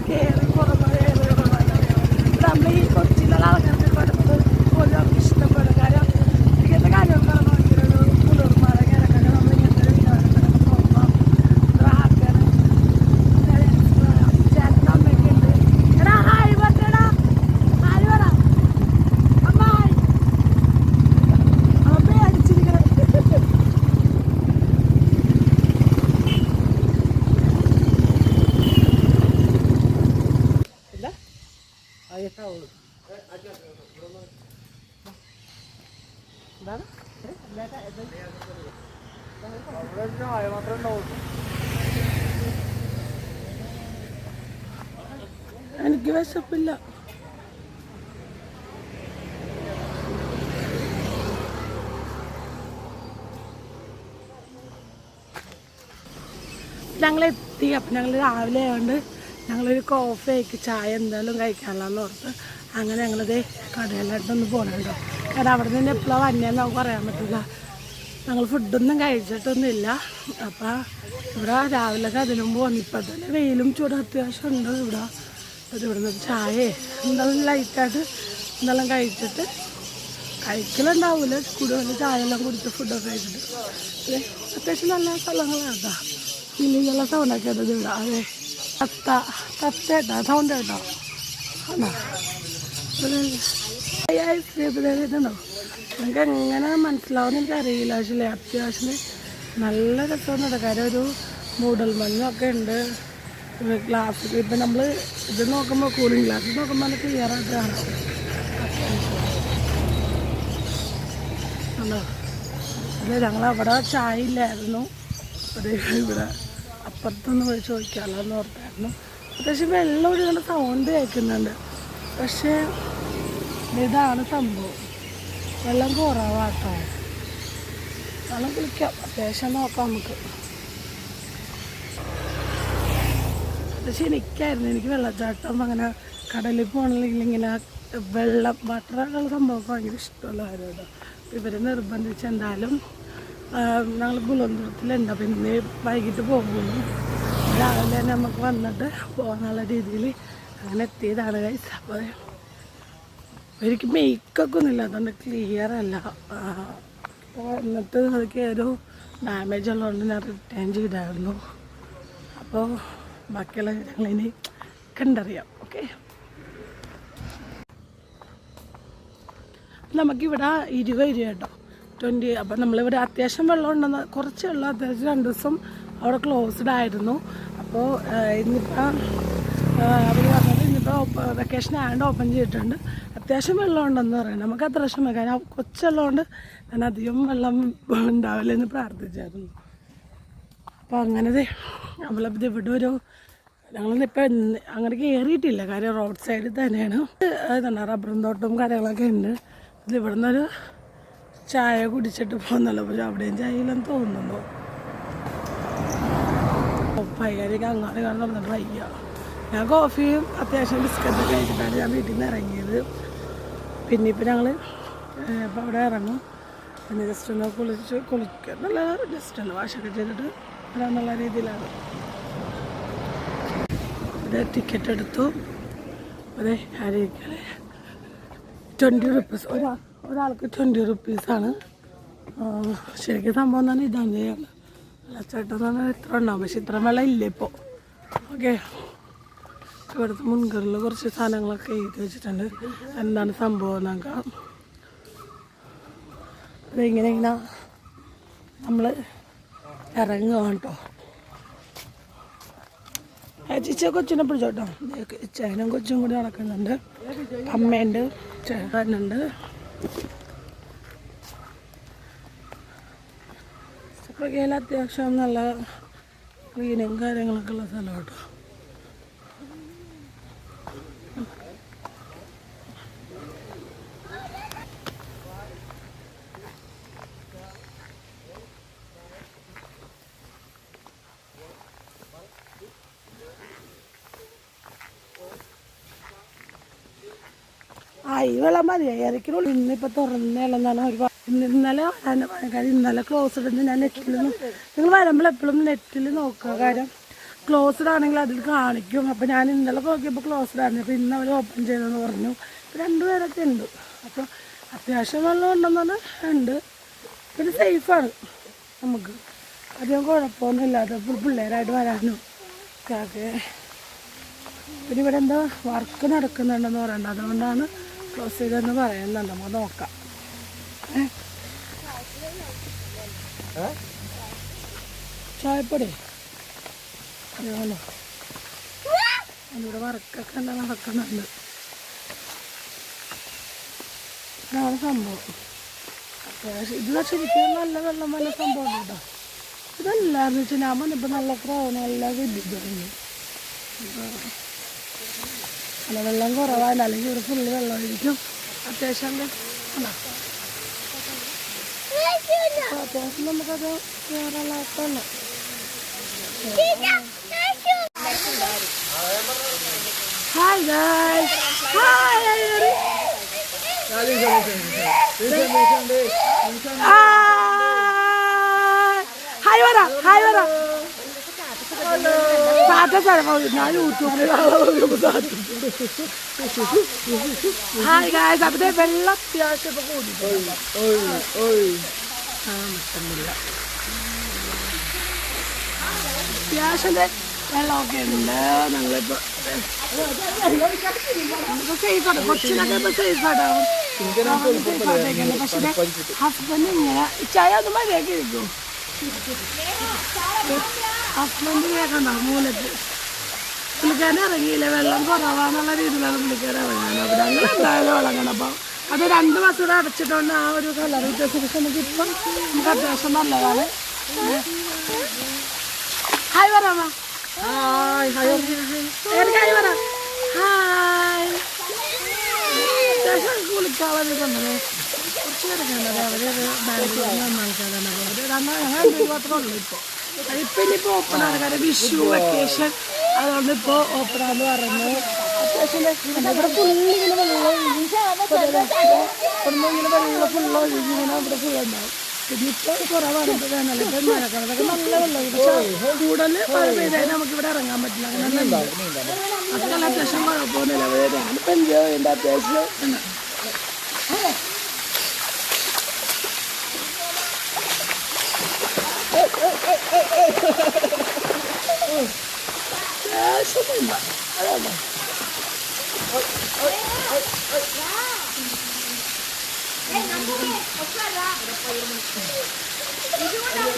കയറി നമ്മൾ ഈ കൊച്ചിയിലുള്ള ആൾക്കാർക്ക് പഠിത്തത് പോലും അവർക്ക് ഇഷ്ടപ്പെടും. കാര്യം ഇങ്ങനത്തെ കാര്യങ്ങളാണ് ഭയങ്കര ഒരു കുളിർമഴ കിടക്കൊക്കെ നമ്മൾ ഇങ്ങനത്തെ ഒരു വിനോദത്തിനൊക്കെ പോകുമ്പോൾ അത്ര ഹാപ്പിയാണ്. ചേട്ടൻ്റെ അമ്മയൊക്കെ ഉണ്ട്. എടാ ഹായ് പറഞ്ഞടാ, ഹായ് പറ അമ്മ, ഹായ് അമ്മ അടിച്ചിരിക്കണേ. എനിക്ക് വിശപ്പില്ല. ഞങ്ങളെത്തി. അപ്പം ഞങ്ങൾ രാവിലെ ആയതുകൊണ്ട് ഞങ്ങളൊരു കോഫിക്ക് ചായ എന്തായാലും കഴിക്കാനുള്ളതെന്ന് ഓർത്ത് അങ്ങനെ ഞങ്ങളിത് കടയിലായിട്ടൊന്ന് പോകണുണ്ടോ. കാരണം അവിടെ നിന്ന് എപ്പോഴാണ് വന്നതെന്ന് നമുക്ക് പറയാൻ പറ്റില്ല. ഞങ്ങൾ ഫുഡൊന്നും കഴിച്ചിട്ടൊന്നുമില്ല. അപ്പം ഇവിടെ രാവിലെ അതിന് മുമ്പ് വന്നിപ്പോൾ തന്നെ വെയിലും ചൂട് അത്യാവശ്യം ഉണ്ട് ഇവിടെ. അപ്പോൾ ഇവിടെ നിന്ന് ചായ എന്തായാലും ലൈറ്റായിട്ട് എന്തെല്ലാം കഴിച്ചിട്ട് കഴിക്കലുണ്ടാവില്ല, കൂടുതൽ ചായ എല്ലാം കുടിച്ച് ഫുഡൊക്കെ കഴിച്ചിട്ട് അത്യാവശ്യം നല്ല സ്ഥലങ്ങളാണ് കേട്ടോ. കിളികളുടെ സൗണ്ടൊക്കെ ആയിട്ട് ഇവിടെ. അതെ തത്ത കേട്ടോ, സൗണ്ട് കേട്ടോ. ആണോ ഐസ്ക്രീം എനിക്ക് എങ്ങനെ മനസ്സിലാവുമെന്ന് എനിക്കറിയില്ല. പക്ഷേ അത്യാവശ്യം നല്ല രസമൊന്നുണ്ട്. കാര്യം ഒരു മൂടൽ മഞ്ഞൊക്കെ ഉണ്ട്. ഗ്ലാസ് ഇപ്പം നമ്മൾ ഇത് നോക്കുമ്പോൾ കൂളിംഗ് ഗ്ലാസ് നോക്കുമ്പോൾ അത് ക്ലിയറായിട്ട് കാണാം. ആണോ അതെ, ഞങ്ങളവിടെ ചായ ഇല്ലായിരുന്നു. അത് ഇവിടെ അപ്പുറത്തൊന്ന് പോയി ചോദിക്കാമല്ലോ ഓർത്തായിരുന്നു. അത്യാവശ്യം വെള്ളം ഒഴുകുന്ന സൗണ്ട് കേൾക്കുന്നുണ്ട്. പക്ഷേ ഇതാണ് സംഭവം, വെള്ളം കുറവാട്ടോ. വെള്ളം കുളിക്കാം, അത്യാവശ്യം നോക്കാം നമുക്ക്. പക്ഷെ എനിക്ക് വെള്ളച്ചാട്ടം അങ്ങനെ കടലിൽ പോകണമെങ്കിൽ ഇങ്ങനെ വെള്ളം വാട്ടറുള്ള സംഭവമൊക്കെ ഭയങ്കര ഇഷ്ടമുള്ള കാര്യമാണ്. ഇവർ നിർബന്ധിച്ച് എന്തായാലും ഞങ്ങൾ കുളന്തൂരത്തിലുണ്ട്. അപ്പം ഇന്ന് വൈകിട്ട് പോകുന്നു. രാവിലെ തന്നെ നമുക്ക് വന്നിട്ട് പോകാനുള്ള രീതിയിൽ അങ്ങനെ എത്തിയതാണ് ഗൈസ്. അപ്പോൾ എനിക്ക് മേക്കൊക്കെ ഒന്നുമില്ല, അതുകൊണ്ട് ക്ലിയർ അല്ല. അപ്പോൾ എന്നിട്ട് അതൊക്കെ ഒരു ഡാമേജ് ഉള്ളതുകൊണ്ട് ഞാൻ റിട്ടേൺ ചെയ്തായിരുന്നു. അപ്പോൾ ബാക്കിയുള്ള ഞങ്ങളിനി കണ്ടറിയാം. ഓക്കെ, നമുക്കിവിടെ 20 രൂപ കേട്ടോ, 20. അപ്പം നമ്മളിവിടെ അത്യാവശ്യം വെള്ളം ഉണ്ടെന്ന്, കുറച്ച് വെള്ളം അത്യാവശ്യം 2 ദിവസം അവിടെ ക്ലോസ്ഡ് ആയിരുന്നു. അപ്പോൾ ഇന്നിപ്പോൾ അവർ പറഞ്ഞത് ഇന്നിപ്പോൾ വെക്കേഷൻ ആയതുകൊണ്ട് ഓപ്പൺ ചെയ്തിട്ടുണ്ട്. അത്യാവശ്യം വെള്ളം ഉണ്ടെന്ന് പറയുന്നത്. നമുക്ക് അത്ര വിഷമം, കാരണം കൊച്ചുവെള്ളം കൊണ്ട് ഞാൻ അധികം വെള്ളം ഉണ്ടാവില്ല എന്ന് പ്രാർത്ഥിച്ചായിരുന്നു. അപ്പോൾ അങ്ങനത്തെ നമ്മളിപ്പോൾ ഇവിടെ ഒരു ഞങ്ങളിപ്പോൾ അങ്ങനെ കയറിയിട്ടില്ല. കാര്യം റോഡ് സൈഡിൽ തന്നെയാണ്. ഇതുണ്ട്, റബ്ബറും തോട്ടവും കാര്യങ്ങളൊക്കെ ഉണ്ട്. ഇത് ഇവിടെ നിന്നൊരു ചായ കുടിച്ചിട്ട് പോകുന്നല്ലോ. പക്ഷെ അവിടെയും ചായയില്ലെന്ന് തോന്നുന്നു. പയ്യാരിക്ക് അങ്ങാട് കാണാൻ പറഞ്ഞിട്ട് വയ്യ. ഞാൻ കോഫിയും അത്യാവശ്യം ബിസ്ക്കറ്റൊക്കെ കഴിച്ചിട്ടാണ് ഞാൻ വീട്ടിൽ നിന്ന് ഇറങ്ങിയത്. പിന്നെ ഇപ്പം ഞങ്ങൾ ഇപ്പോൾ അവിടെ ഇറങ്ങും. പിന്നെ ജസ്റ്റ് ഒന്ന് കുളിക്കുക എന്നുള്ള ജസ്റ്റ് ഒന്ന് വാഷൊക്കെ ചെയ്തിട്ട് വരാന്നുള്ള രീതിയിലാണ്. ഇവിടെ ടിക്കറ്റ് എടുത്തു. അതെ ആയിരിക്കും 20 റുപ്പീസ് ഒരാൾക്ക് 20 റുപ്പീസാണ്. ശരിക്കും സംഭവം എന്നാണ് ഇതാണ് ചെയ്യാണ്. വെള്ളച്ചാട്ടം എന്ന് പറഞ്ഞാൽ ഇത്ര ഉണ്ടാവും, പക്ഷെ ഇത്ര വെള്ളം ഇല്ല ഇപ്പോൾ. ഓക്കെ, ഇവിടുത്തെ മുൻകറിൽ കുറച്ച് സാധനങ്ങളൊക്കെ എഴുതി വെച്ചിട്ടുണ്ട്, എന്താണ് സംഭവം എന്നൊക്കെ. അതിങ്ങനെ നമ്മൾ ഇറങ്ങുക കേട്ടോ. ചേച്ചിയെ കൊച്ചിനെ പിടിച്ചോട്ടോ. ചേനും കൊച്ചും കൂടി നടക്കുന്നുണ്ട്. അമ്മയുണ്ട്, ചേട്ടനുണ്ട്. ഇപ്പോഴേലും അത്യാവശ്യം നല്ല ക്ലീനും കാര്യങ്ങളൊക്കെ ഉള്ള സ്ഥലം കേട്ടോ. ഈ വെള്ളം മതി ഇറക്കിനുള്ളൂ. ഇന്നിപ്പോൾ തുറന്നേലെന്നാണ് ഒരുപാട്. ഇന്നലെ വരാൻ കാര്യം ഇന്നലെ ക്ലോസ് ഇടുന്നത് ഞാൻ നെറ്റിൽ നിങ്ങൾ വരുമ്പോൾ എപ്പോഴും നെറ്റിൽ നോക്കുക. കാര്യം ക്ലോസ്ഡ് ആണെങ്കിൽ അതിൽ കാണിക്കും. അപ്പോൾ ഞാൻ ഇന്നലെ നോക്കിയപ്പോൾ ക്ലോസ്ഡ് ആണ്. അപ്പോൾ ഇന്ന് അവർ ഓപ്പൺ ചെയ്തെന്ന് പറഞ്ഞു. 2 പേരൊക്കെ ഉണ്ട്. അപ്പോൾ അത്യാവശ്യം വെള്ളം ഉണ്ടെന്നാണ് ഉണ്ട്. പിന്നെ സേഫാണ്, നമുക്ക് അധികം കുഴപ്പമൊന്നും ഇല്ലാതെ പിള്ളേരായിട്ട് വരാനും ഒക്കെ. പിന്നെ ഇവിടെ എന്താ വർക്ക് നടക്കുന്നുണ്ടെന്ന് പറയണ്ട, അതുകൊണ്ടാണ് ക്ലോസ് ചെയ്തതെന്ന് പറയുന്നുണ്ട്. നമുക്ക് നോക്കാം. ചായപ്പൊടി അതേപോലെ അതിവിടെ വർക്കൊക്കെ എന്താ നടക്കുന്നുണ്ട്. ഇതാണ് സംഭവം. അത്യാവശ്യം ഇത് ശരിക്കും നല്ല വെള്ളം നല്ല സംഭവം കേട്ടോ. ഇതെല്ലാന്ന് വെച്ചാൽ ഞാൻ വന്നപ്പോൾ നല്ല ക്രൗണ് എല്ലാം കിട്ടി തുടങ്ങി. നല്ല വെള്ളം കുറവാണ്, അല്ലെങ്കിൽ ഇവിടെ ഫുള്ള് വെള്ളമായിരിക്കും. അത്യാവശ്യം അത്യാവശ്യം നമുക്കത് കയറാനുള്ള ഹായ് ഗായ്സ്, ഹായ് വരാ ഹായ് വരാ ഞാൻ യൂട്യൂബിൽ ഹായ് ഗായ്സ്. അവിടെ വെള്ളം അത്യാവശ്യം ഇപ്പൊ കൂടിയിട്ടില്ല. അത്യാവശ്യം വെള്ളമൊക്കെ ഉണ്ട്. ഞങ്ങളിപ്പോ സേഫാണ്, കൊച്ചിനൊക്കെ ഇപ്പൊ സേഫായിട്ടാവും. പക്ഷെ ഹസ്ബൻഡ് ഇങ്ങനെ ചായ ഒന്ന് മര്യാദക്ക് ഇരിക്കും. ഹസ്ബൻഡ് കേൾക്കണ്ടോ മൂലക്ക് പുള്ളിക്കാരൻ ഇറങ്ങിയില്ല, വെള്ളം കുറവാന്നുള്ള രീതിയിലാണ് പുള്ളിക്കാരൻ ഇറങ്ങാൻ. അപ്പോൾ ഞങ്ങൾ എന്തായാലും ഇറങ്ങണം. അപ്പം അത് 2 മാസം കൂടെ അടച്ചിട്ടുണ്ട്. ആ ഒരു കളർ വ്യത്യാസം നമുക്ക് ഇപ്പം നമുക്ക് അത്യാവശ്യം നല്ലതാണ്. ഹായ് പറയാമ, ഹായ് ഹായ് ഹായ് പറ ഹായ്. അത്യാവശ്യം കുളിക്കാൻ വേണ്ടിയിട്ടുണ്ടല്ലേ, കുറച്ച് കിടക്കണ്ടത്. അവർ ബാങ്കിൽ വന്ന ആൾക്കാരാണ്. അപ്പോൾ അവർ ഞങ്ങൾ 2 മാത്രമേ ഉള്ളൂ ഇപ്പോൾ. ഇപ്പം ഇനിയിപ്പോൾ ഓപ്പണാണ്, കാരണം വിഷു വെക്കേഷൻ അതുകൊണ്ട് ഇപ്പോൾ ഓപ്പണാന്ന് പറഞ്ഞു. അത്യാവശ്യം ഇവിടെ ഫുള്ളിങ്ങനെ വെള്ളം ഒഴുകി, ഇങ്ങനെ വെള്ളം ഫുള്ള് ഒഴുകി ഇങ്ങനെ ഇവിടെ ഫുള്ളുണ്ടാവും. പിന്നെ ഇപ്പോൾ കുറവാണ്, ഇപ്പോൾ വേനല്ല. ഇപ്പം മഴക്കാലത്തൊക്കെ നല്ല വെള്ളം. പക്ഷേ കൂടുതൽ മഴ പെയ്താൽ നമുക്കിവിടെ ഇറങ്ങാൻ പറ്റില്ല. അങ്ങനെ അതൊക്കെ അത്യാവശ്യം കുഴപ്പമൊന്നുമില്ല. ഞാനിപ്പോൾ എൻജോയ് ചെയ്യേണ്ട അത്യാവശ്യം ഉണ്ട്.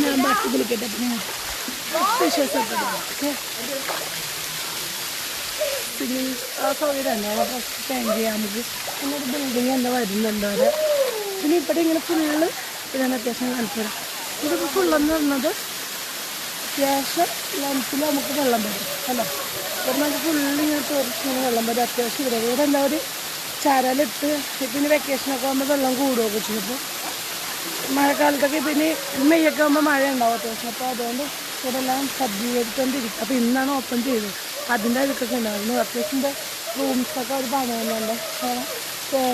ഞാൻ ബാക്കി വിളിക്കട്ടെ. പിന്നെ ആ സൗകര്യമുണ്ട്, അവിടെ സ്പെൻഡ് ചെയ്യാൻ നമുക്ക്. അങ്ങനൊരു ബിൽഡിങ് എന്താ വരുന്നുണ്ട് അവിടെ. പിന്നെ ഇവിടെ ഇങ്ങനെ ഫുള്ള് ഇതാണ് അത്യാവശ്യം കാണിച്ചത്. ഇതിപ്പോൾ ഫുള്ളെന്ന് പറഞ്ഞത് അത്യാവശ്യം ലെങ്ത്തിൽ നമുക്ക് വെള്ളം വരും അല്ലോ. ഇവിടെ നമുക്ക് ഫുള്ളിങ്ങനെ തുറച്ചിങ്ങനെ വെള്ളം വരും. അത്യാവശ്യം ഇവിടെ എന്താ ഒരു ചരലിട്ട്. പിന്നെ വെക്കേഷനൊക്കെ ആകുമ്പോൾ വെള്ളം കൂടുകയൊക്കെ ചെയ്യും. അപ്പോൾ മഴക്കാലത്തൊക്കെ പിന്നെ മെയ്യൊക്കെ ആകുമ്പോൾ മഴ ഉണ്ടാവും അത്യാവശ്യം. അപ്പോൾ അതുകൊണ്ട് ഇവിടെ എല്ലാം സജ്ജീകരിച്ചുകൊണ്ടിരിക്കും. അപ്പോൾ ഇന്നാണ് ഓപ്പൺ ചെയ്തത്. അതിൻ്റെ അഴുക്കൊക്കെ ഉണ്ടായിരുന്നു. അത്യാവശ്യം റൂംസൊക്കെ അവർ പണിയുന്നുണ്ട്.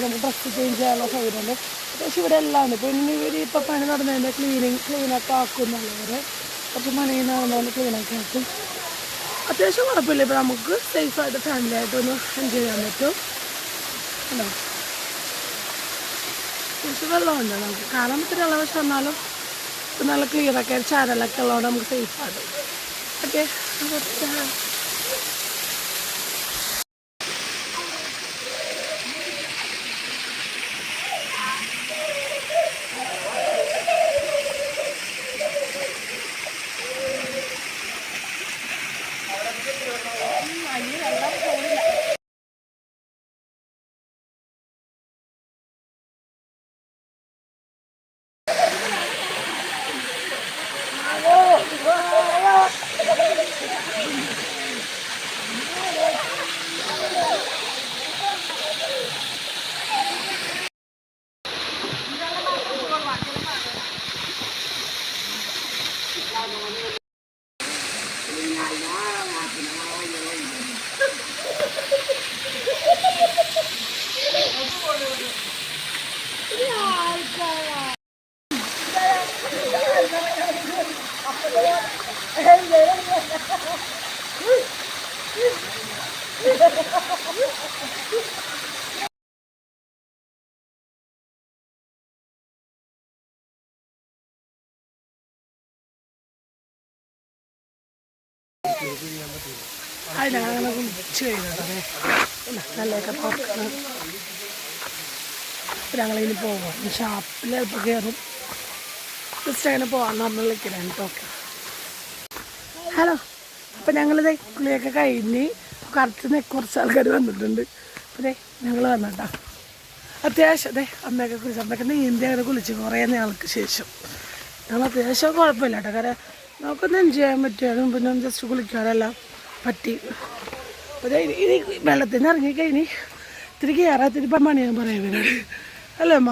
നമുക്ക് ഡ്രസ്സ് ചേഞ്ച് ചെയ്യാനുള്ള സൗകര്യമുണ്ട്. അത്യാവശ്യം ഇവിടെ എല്ലാം ഉണ്ട്. ഇപ്പോൾ ഇനി ഇവർ ഇപ്പോൾ പണി നടന്നതിൻ്റെ ക്ലീനൊക്കെ ആക്കുന്നുള്ളവർ കുറച്ച് പണി നടന്നതിൻ്റെ ക്ലീനൊക്കെ ആക്കും. അത്യാവശ്യം കുഴപ്പമില്ല. ഇപ്പോൾ നമുക്ക് സേഫായിട്ട് ഫാമിലി ആയിട്ടൊന്ന് എൻജോയ് ചെയ്യാൻ പറ്റും. ഹലോ, കുറച്ച് വെള്ളമുണ്ട് നമുക്ക് കാണാൻ പറ്റുന്ന പക്ഷെ എന്നാലും ഇപ്പം നല്ല ക്ലിയറൊക്കെ ചാരലൊക്കെ ഉള്ളതുകൊണ്ട് നമുക്ക് സേഫാണ്. ഓക്കെ, അതിനങ്ങനെ കുളിച്ച് കഴിഞ്ഞിട്ടേ നല്ലതൊക്കെ തുറക്കണം. ഞങ്ങളിനി പോകാം ഷാപ്പിൽ ചിലപ്പോൾ കയറും. ജസ്റ്റ് അങ്ങനെ പോകാൻ നമ്മൾ വിളിക്കണം ഓക്കെ. ഹലോ, അപ്പം ഞങ്ങളിത് കുളിയൊക്കെ കഴിഞ്ഞ് കുറച്ച് ആൾക്കാർ വന്നിട്ടുണ്ട്. അതെ ഞങ്ങൾ വന്നിട്ടാ അത്യാവശ്യം അതെ അമ്മയൊക്കെ കുളിച്ച് അമ്മയൊക്കെ നീന്തി അങ്ങനെ കുളിച്ച് കുറേ നാൾക്ക് ശേഷം ഞങ്ങൾ അത്യാവശ്യം കുഴപ്പമില്ല കേട്ടോ. കാരണം നമുക്കൊന്ന് എൻജോയ് ചെയ്യാൻ പറ്റും, പിന്നെ ജസ്റ്റ് കുളിക്കാനെല്ലാം പറ്റി. അപ്പോൾ ഇനി വെള്ളത്തിൽ നിന്ന് ഇറങ്ങിക്കഴിഞ്ഞ് ഇത്തിരി കയറാൻ ഇത്തിരി മണിയാൻ പറയുന്നതിനാണ് അല്ലേ അമ്മ?